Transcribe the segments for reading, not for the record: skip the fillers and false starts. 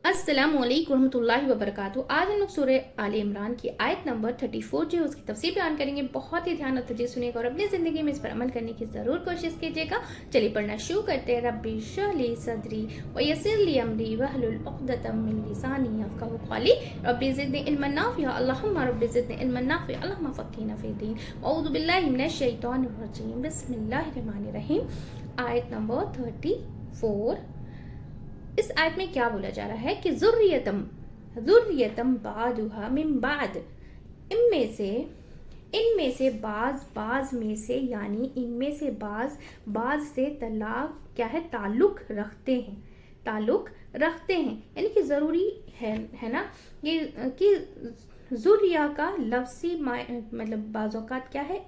अस्सलाम वालेकुम रहमतुल्लाहि व बरकातुहू। आज हम लोग सूरह आले इमरान की आयत नंबर 34 जो है उसकी तफसीर बयान करेंगे। बहुत ही ध्यान और तवज्जो सुनिएगा और अपनी ज़िंदगी में इस पर अमल करने की ज़रूर कोशिश कीजिएगा। चलिए पढ़ना शुरू करते हैं। रब्बी इश्रह ली सदरी व यस्सिर ली अमरी वहलुल उक़दतम मिन लिसानी यफ़क़हू क़ौली रब्बी ज़िदनी इल्मन नाफ़िअ अल्लाहुम्मा रब्बी ज़िदनी इल्मन नाफ़िअ अल्लाहुम्मा फ़क़्हिना फ़िद्दीन अऊज़ु बिल्लाहि मिनश शैतानिर रजीम बिस्मिल्लाहिर रहमानिर रहीम। आयत नंबर 34। इस आयत में क्या बोला जा रहा है कि ज़ुर्रियतम बादुहा मिन बाद, इनमें से बाज में से, यानी इनमें से बाज से तलाक क्या है, ताल्लुक रखते हैं यानी कि ज़रूरी है ना ये कि ज़ुर्रिया का लफ्ज़ी मतलब बाज़ औक़ात क्या है,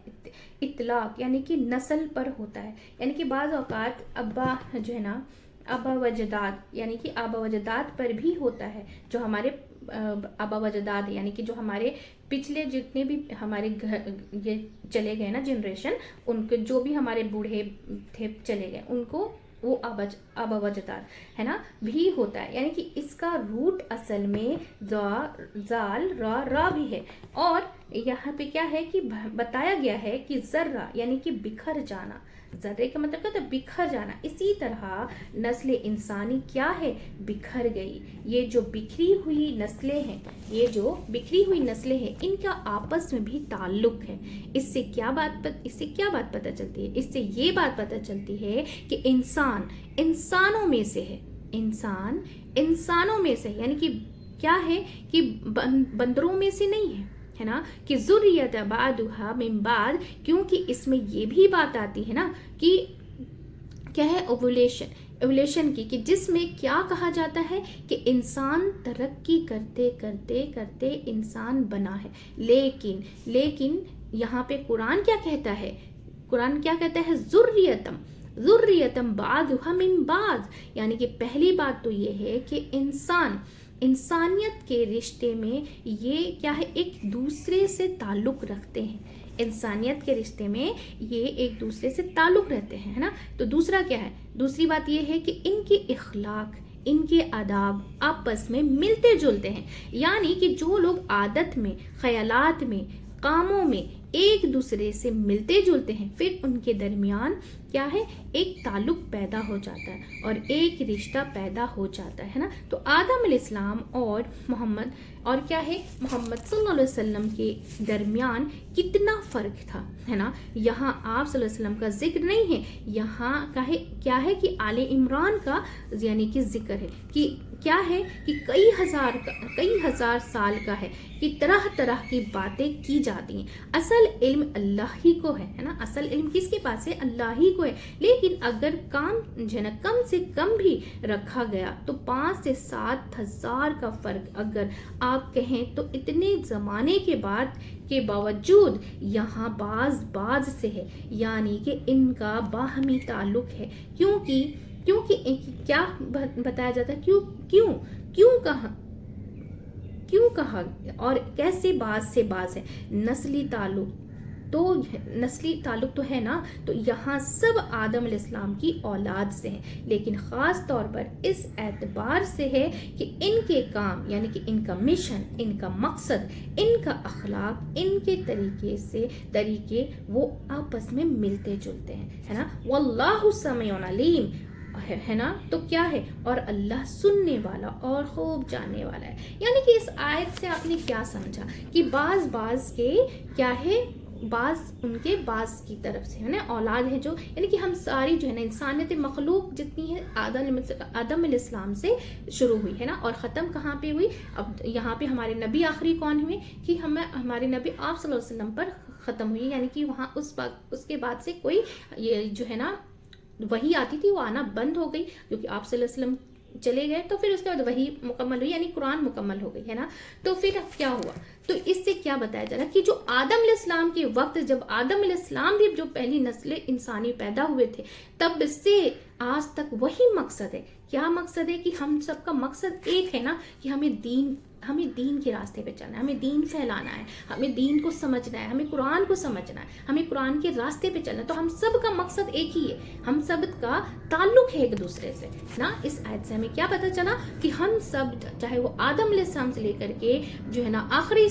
इतलाक़ यानी कि नस्ल पर होता है। यानी कि बाज़ औक़ात अब्बा जो है ना, आबा वजदाद यानी कि आबा वजदाद पर भी होता है। जो हमारे आबा वजदाद यानी कि जो हमारे पिछले जितने भी हमारे घर ये चले गए ना जनरेशन, उनके जो भी हमारे बूढ़े थे चले गए, उनको वो आबा वजदाद है ना भी होता है। यानी कि इसका रूट असल में जाल रा भी है। और यहाँ पे क्या है कि बताया गया है कि ज़र्रा यानी कि बिखर जाना, ज़र्रे का मतलब क्या होता है, बिखर जाना। इसी तरह नस्ल इंसानी क्या है, बिखर गई। ये जो बिखरी हुई नस्लें हैं इनका आपस में भी ताल्लुक है। इससे क्या बात पता चलती है? इससे ये बात पता चलती है कि इंसान इंसानों में से है, यानी कि क्या है कि बंदरों में से नहीं है ना, कि ज़ुर्रियत बादुहा मिन बाद, क्योंकि इसमें ये भी बात आती है ना कि क्या है, ओवुलेशन की, कि जिसमें क्या कहा जाता है कि इंसान तरक्की करते इंसान बना है। लेकिन यहाँ पे कुरान क्या कहता है, ज़ुर्रियतम बादुहा मिन बाद, यानी कि पहली बात तो ये है कि इंसानियत के रिश्ते में ये क्या है, एक दूसरे से ताल्लुक रखते हैं। इंसानियत के रिश्ते में ये एक दूसरे से ताल्लुक रहते हैं, है ना। तो दूसरा क्या है, दूसरी बात ये है कि इनके इखलाक, इनके आदाब आपस में मिलते जुलते हैं। यानी कि जो लोग आदत में, ख्यालात में, कामों में एक दूसरे से मिलते जुलते हैं, फिर उनके दरमियान क्या है, एक ताल्लुक पैदा हो जाता है और एक रिश्ता पैदा हो जाता है ना। तो आदम अलैहिस्सलाम और मोहम्मद सल्लल्लाहु अलैहि वसल्लम के दरमियान कितना फ़र्क था, है ना। यहाँ आप सल्लल्लाहु अलैहि वसल्लम का जिक्र नहीं है, यहाँ क्या है कि आले इमरान का यानी कि जिक्र है, कि क्या है कि कई हजार साल का है, कि तरह तरह की बातें की जाती हैं। असल इल्म अल्लाह ही को है ना। असल इल्म किसके पास है, अल्लाह ही को है। लेकिन अगर काम जो है ना कम से कम भी रखा गया तो 5 से 7 हजार का फर्क अगर आप कहें तो इतने जमाने के बावजूद यहाँ बाज से है, यानी कि इनका बाहमी ताल्लुक है। क्योंकि क्या बताया जाता है, क्यों कहा और कैसे बाज से बाज है, नस्ली ताल्लुक तो है ना। तो यहाँ सब आदम अलैहिस्सलाम की औलाद से हैं, लेकिन ख़ास तौर पर इस एतबार से है कि इनके काम यानी कि इनका मिशन, इनका मकसद, इनका अखलाक, इनके तरीके वो आपस में मिलते जुलते हैं, है ना। वल्लाहु समीउन अलीम, है ना। तो क्या है, और अल्लाह सुनने वाला और खूब जानने वाला है। यानी कि इस आयत से आपने क्या समझा कि बाज के क्या है, उनके बाज की तरफ से है ना औलाद है, जो यानी कि हम सारी जो है ना इंसानियत मखलूक जितनी है आदम अलैहिस्सलाम से शुरू हुई है ना, और ख़त्म कहाँ पे हुई। अब यहाँ पे हमारे नबी आखिरी कौन हुए कि हमारे नबी आप सल्लल्लाहु अलैहि वसल्लम पर ख़त्म हुई। यानी कि वहाँ उसके बाद से कोई ये जो है ना वही आती थी वो आना बंद हो गई, क्योंकि आप सल्लल्लाहु अलैहि वसल्लम चले गए। तो फिर उसके बाद वही मुकम्मल हुई, यानी कुरान मुकम्मल हो गई, है ना। तो फिर अब क्या हुआ, तो इससे क्या बताया जा रहा है कि जो आदम अलैहिस्सलाम के वक्त, जब आदम अलैहिस्सलाम भी जो पहली नस्ल इंसानी पैदा हुए थे, तब से आज तक वही मकसद है। क्या मकसद है कि हम सबका मकसद एक है ना, कि हमें दीन के रास्ते पे चलना है, हमें दीन फैलाना है, हमें दीन को समझना है, हमें कुरान को समझना है, हमें कुरान के रास्ते पे चलना है। तो हम सब का मकसद एक ही है, हम सब का ताल्लुक है एक दूसरे से ना। इस आयत से हमें क्या पता चला कि हम सब, चाहे वो आदम अलैहिस्सलाम से लेकर के जो है ना आखिरी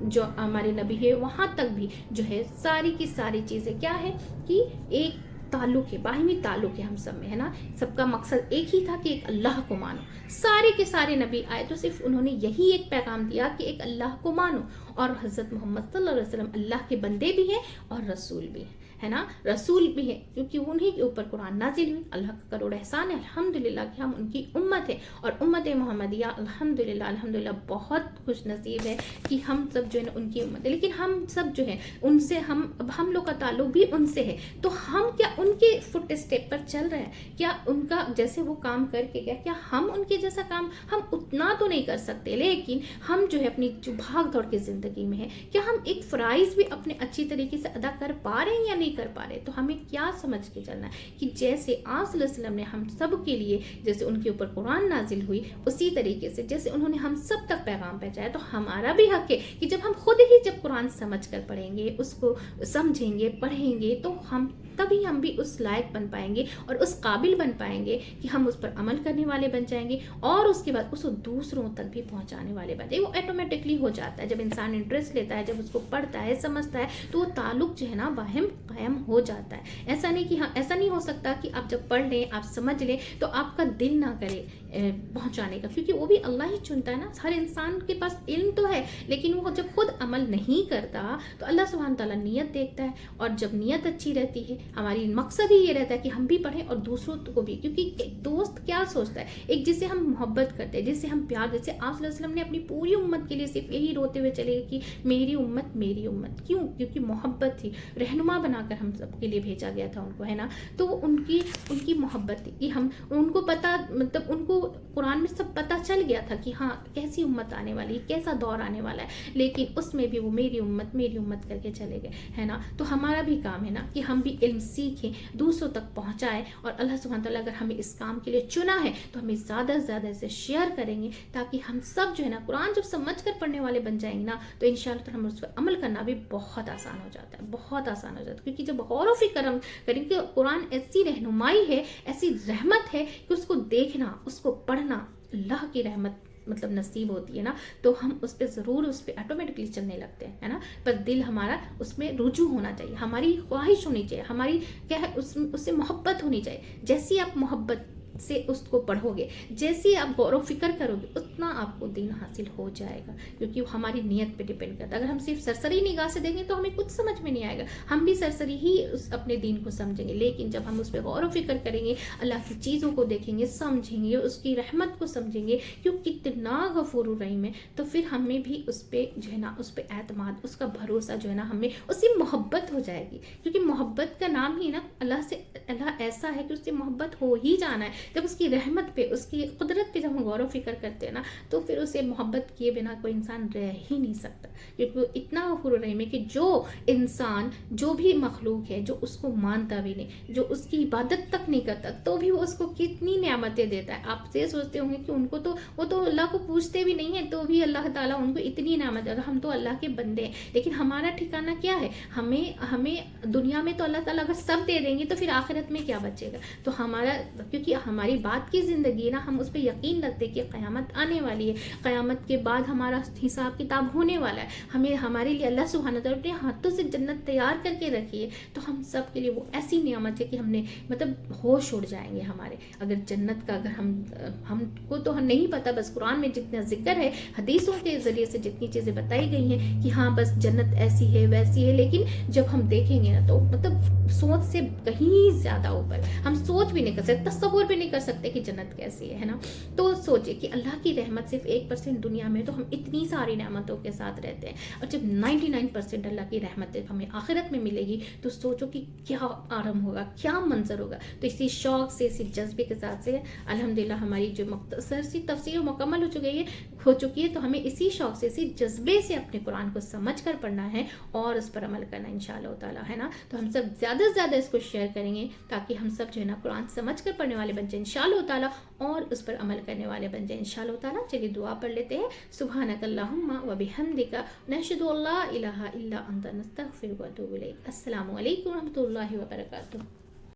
जो हमारे नबी है वहाँ तक भी जो है सारी की सारी चीज़ें क्या है कि एक ताल्लुक है, बाहिमी ताल्लुक है हम सब में, है ना। सबका मकसद एक ही था कि एक अल्लाह को मानो। सारे के सारे नबी आए तो सिर्फ उन्होंने यही एक पैगाम दिया कि एक अल्लाह को मानो, और हज़रत मोहम्मद सल्लल्लाहु अलैहि वसल्लम अल्लाह के बंदे भी हैं और रसूल भी हैं, है ना, रसूल भी है, क्योंकि उन्हीं के ऊपर कुरान नाजिल हुई। अल्लाह का करोड़ एहसान है अल्हम्दुलिल्लाह कि हम उनकी उम्मत है, और उम्मत मोहम्मदिया अल्हम्दुलिल्लाह अल्हम्दुलिल्लाह बहुत खुश नसीब है कि हम सब जो है ना उनकी उम्मत है। लेकिन हम सब जो है उनसे हम लोग का ताल्लुक भी उनसे है, तो हम क्या उनके फुट स्टेप पर चल रहे हैं? क्या उनका जैसे वो काम करके गया, क्या हम उनके जैसा काम, हम उतना तो नहीं कर सकते, लेकिन हम जो है अपनी जो भाग दौड़ की जिंदगी में है, क्या हम एक फ़राइज़ भी अपने अच्छी तरीके से अदा कर पा रहे हैं या नहीं कर पा रहे? तो हमें क्या समझ के चलना है कि जैसे आप सल्लल्लाहु अलैहि वसल्लम ने हम सब के लिए, जैसे उनके ऊपर कुरान नाजिल हुई, उसी तरीके से जैसे उन्होंने हम सब तक पैगाम पहुंचाया, तो हमारा भी हक है कि जब हम खुद ही जब कुरान समझ कर पढ़ेंगे, उसको समझेंगे, पढ़ेंगे, तो तभी हम भी उस लायक बन पाएंगे और उस काबिल बन पाएंगे कि हम उस पर अमल करने वाले बन जाएंगे, और उसके बाद उसको दूसरों तक भी पहुंचाने वाले बन जाएंगे। वो ऑटोमेटिकली हो जाता है जब इंसान इंटरेस्ट लेता है, जब उसको पढ़ता है, समझता है, तो वो ताल्लुक जो है ना बाहिम कायम हो जाता है। ऐसा नहीं कि हाँ, ऐसा नहीं हो सकता कि आप जब पढ़ लें, आप समझ लें, तो आपका दिल ना करे पहुंचाने का, क्योंकि वो भी अल्लाह ही चुनता है ना। हर इंसान के पास इल्म तो है, लेकिन वो जब खुद अमल नहीं करता तो अल्लाह सुब्हान ताला नियत देखता है, और जब नियत अच्छी रहती है, हमारी मकसद ही ये रहता है कि हम भी पढ़ें और दूसरों को भी, क्योंकि एक दोस्त क्या सोचता है, एक जिससे हम मोहब्बत करते हैं, जिससे हम प्यार, जैसे आप सल्लल्लाहु अलैहि वसल्लम ने अपनी पूरी उम्मत के लिए सिर्फ यही रोते हुए चले कि मेरी उम्मत मेरी उम्मत, क्यों? क्योंकि मोहब्बत थी, रहनुमा बनाकर हम सब के लिए भेजा गया था उनको, है ना। तो उनकी मोहब्बत थी कि हम उनको पता, मतलब उनको कुरान में सब पता चल गया था कि हाँ कैसी उम्मत आने वाली है, कैसा दौर आने वाला है, लेकिन उसमें भी वो मेरी उम्मत करके चले गए, है ना। तो हमारा भी काम है ना कि हम भी इल्म सीखें, दूसरों तक पहुंचाएं, और अल्लाह सुब्हान तआला अगर हमें इस काम के लिए चुना है तो हमें ज़्यादा से ज़्यादा इसे शेयर करेंगे, ताकि हम सब जो है ना कुरान जब समझ कर पढ़ने वाले बन जाएंगे ना, तो इंशाअल्लाह हम उस पर अमल करना भी बहुत आसान हो जाता है, बहुत आसान हो जाता है। क्योंकि जब गौर व फिक्र हम करेंगे, कुरान ऐसी रहनुमाई है, ऐसी रहमत है कि उसको देखना, उसको पढ़ना, अल्लाह की रहमत मतलब नसीब होती है ना, तो हम उस पर ज़रूर, उस पर ऑटोमेटिकली चलने लगते हैं, है ना। पर दिल हमारा उसमें रुजू होना चाहिए, हमारी ख्वाहिश होनी चाहिए, हमारी क्या है उससे मोहब्बत होनी चाहिए। जैसी आप मोहब्बत से उसको पढ़ोगे, जैसे आप गौर व फिक्र करोगे, उतना आपको दीन हासिल हो जाएगा, क्योंकि वो हमारी नियत पे डिपेंड करता है। अगर हम सिर्फ सरसरी निगाह से देखें तो हमें कुछ समझ में नहीं आएगा, हम भी सरसरी ही अपने दीन को समझेंगे। लेकिन जब हम उस पर गौर व फिक्र करेंगे, अल्लाह की चीज़ों को देखेंगे, समझेंगे, उसकी रहमत को समझेंगे, क्यों कितना गफूर रहीम है, तो फिर हमें भी उस पर जो है ना, उस पर एतमाद, उसका भरोसा जो है ना, हमें उससे मोहब्बत हो जाएगी। क्योंकि मोहब्बत का नाम ही ना अल्लाह से, अल्लाह ऐसा है कि उससे मोहब्बत हो ही जाना है। जब उसकी रहमत पे, उसकी कुदरत पे जब हम गौर व फिक्र करते हैं ना, तो फिर उसे मोहब्बत किए बिना कोई इंसान रह ही नहीं सकता, क्योंकि वो इतना गफूर रहीम है कि जो इंसान, जो भी मखलूक है, जो उसको मानता भी नहीं, जो उसकी इबादत तक नहीं करता, तो भी वो उसको कितनी नेमतें देता है। आप से सोचते होंगे कि उनको तो, वो तो अल्लाह को पूछते भी नहीं है, तो भी अल्लाह ताला उनको इतनी नेमत देता है। हम तो अल्लाह के बंदे हैं, लेकिन हमारा ठिकाना क्या है? हमें दुनिया में तो अल्लाह ताला अगर सब दे देंगे, तो फिर आखिरत में क्या बचेगा? तो हमारा, क्योंकि हमारी बात की ज़िंदगी ना, हम उस पर यकीन रखते कि क़यामत आने वाली है, क़यामत के बाद हमारा हिसाब किताब होने वाला है, हमें हमारे लिए अल्लाह सुब्हानहू तआला अपने हाथों से जन्नत तैयार करके रखी है। तो हम सब के लिए वो ऐसी नियामत है कि हमने मतलब होश उड़ जाएंगे हमारे। अगर जन्नत का, अगर हमको तो हम नहीं पता, बस कुरान में जितना जिक्र है, हदीसों के ज़रिए से जितनी चीज़ें बताई गई हैं कि हाँ बस जन्नत ऐसी है वैसी है, लेकिन जब हम देखेंगे ना, तो मतलब सोच से कहीं ज़्यादा ऊपर, हम सोच भी नहीं कर सकते, तसव्वुर भी नहीं कर सकते कि जन्नत कैसी है ना। तो सोचिए कि अल्लाह की رحمت صرف 1% دنیا میں، تو ہم اتنی ساری نعمتوں کے ساتھ رہتے ہیں، اور جب 99% اللہ کی رحمت ہمیں آخرت میں ملے گی تو سوچو کہ کیا آرام ہوگا، کیا منظر ہوگا۔ تو اسی شوق سے، اسی جذبے کے ساتھ سے الحمدللہ ہماری جو مختصر سی تفسیر مکمل ہو چکی ہے، تو ہمیں اسی شوق سے، اسی جذبے سے اپنے قرآن کو سمجھ کر پڑھنا ہے اور اس پر عمل کرنا انشاءاللہ تعالی، ہے نا۔ تو ہم سب زیادہ سے زیادہ اس کو شیئر کریں گے تاکہ ہم سب جو ہے نا قرآن سمجھ کر پڑھنے والے بن جائیں انشاءاللہ تعالی، اور اس پر عمل کرنے والے بن جائیں انشاءاللہ تعالی۔ چلیے دعا پڑھ لیتے ہیں۔ سبحانک اللہم و بحمدک نشہد ان لا الہ الا انت نستغفرک و نتوب الیک۔ السلام علیکم و رحمۃ اللہ وبرکاتہ۔